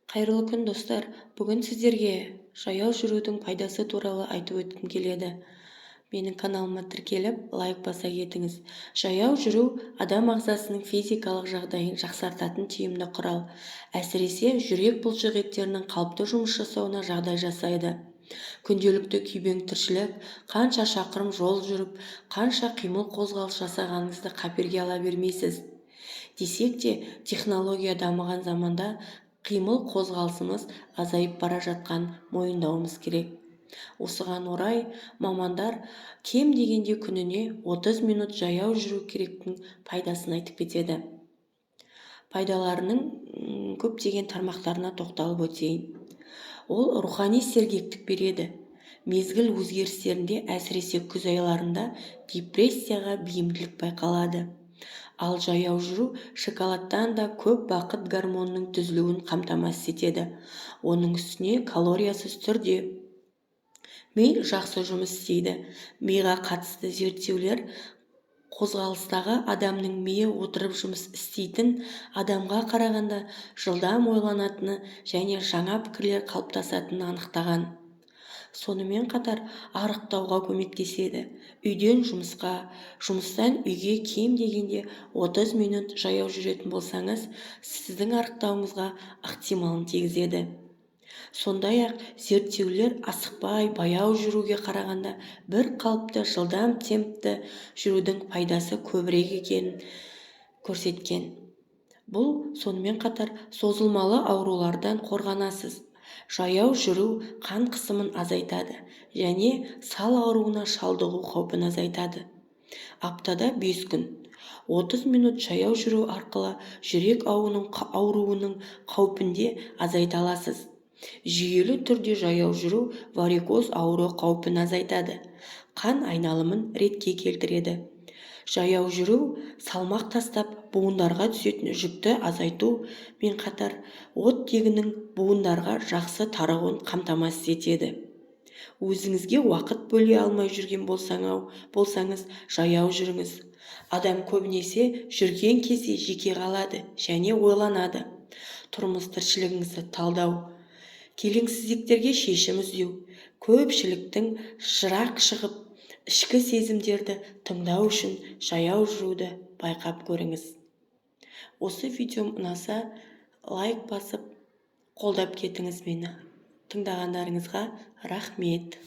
Қайырлы күн достар. Бүгін сіздерге жаяу жүрудің пайдасы туралы айтып өткім келеді. Менің каналыма тіркеліп, лайк баса кетіңіз. Жаяу жүру адам ағзасының физикалық жағдайын жақсартатын тиімді құрал. Әсіресе жүрек бұлшықеттерінің қалыпты жұмыс жасауына жағдай жасайды. Күнделікті күйбең тіршілік, қанша шақырым жол жүріп, қанша қимыл қозғалыс жасағаныңызды қаперге ала бермейсіз. Десек те, технология дамыған заманда қимыл қозғалысымыз азайып бара жатқан мойындауымыз керек. Осыған орай мамандар кем дегенде күніне 30 минут жаяу жүру керектің пайдасын айтып кетеді. Пайдаларының көптеген тармақтарына тоқталып өтейін. Ол рухани сергектік береді. Мезгіл өзгерістерінде, әсіресе күз айларында депрессияға бейімділік байқалады. Ал жаяу жүру шоколадтан да көп бақыт гормонының түзілуін қамтамасыз етеді. Оның үстіне калориясыз түрде. Ми жақсы жұмыс істейді. Миға қатысты зерттеулер қозғалыстағы адамның миы отырып жұмыс істейтін адамға қарағанда жылдам ойланатыны және жаңа пікірлер қалыптасатынын анықтаған. Сонымен қатар арықтауға көмектеседі. Үйден жұмысқа, жұмыстан үйге кем дегенде 30 минут жаяу жүретін болсаңыз, сіздің арықтауыңызға ықтималын тигізеді. Сондай-ақ зерттеулер асықпай баяу жүруге қарағанда бір қалыпты жылдам темпті жүрудің пайдасы көбірек екенін көрсеткен. Бұл сонымен қатар созылмалы аурулардан қорғанасыз. Жаяу жүру қан қысымын азайтады және сал ауруына шалдығу қаупін азайтады. Аптада 5 күн 30 минут жаяу жүру арқылы жүрек ауруының қаупінде азайта аласыз. Жүйелі түрде жаяу жүру варикоз ауру қаупін азайтады. Қан айналымын ретке келтіреді. Жаяу жүру салмақ тастап буындарға түсетін жүкті азайту мен қатар оттегінің буындарға жақсы тарауын қамтамасыз етеді. Өзіңізге уақыт бөле алмай жүрген болсаңыз, жаяу жүріңіз. Адам көбінесе жүрген кезде жеке қалады және ойланады. Тұрмыс тіршілігіңізді талдау, келеңсіздіктерге шешім іздеу, көпшіліктің жырақ шығып, ішкі сезімдерді тыңдау үшін жаяу жүруді байқап көріңіз. Осы видеом ұнаса, лайк басып, қолдап кетіңіз мені. Тыңдағандарыңызға рахмет.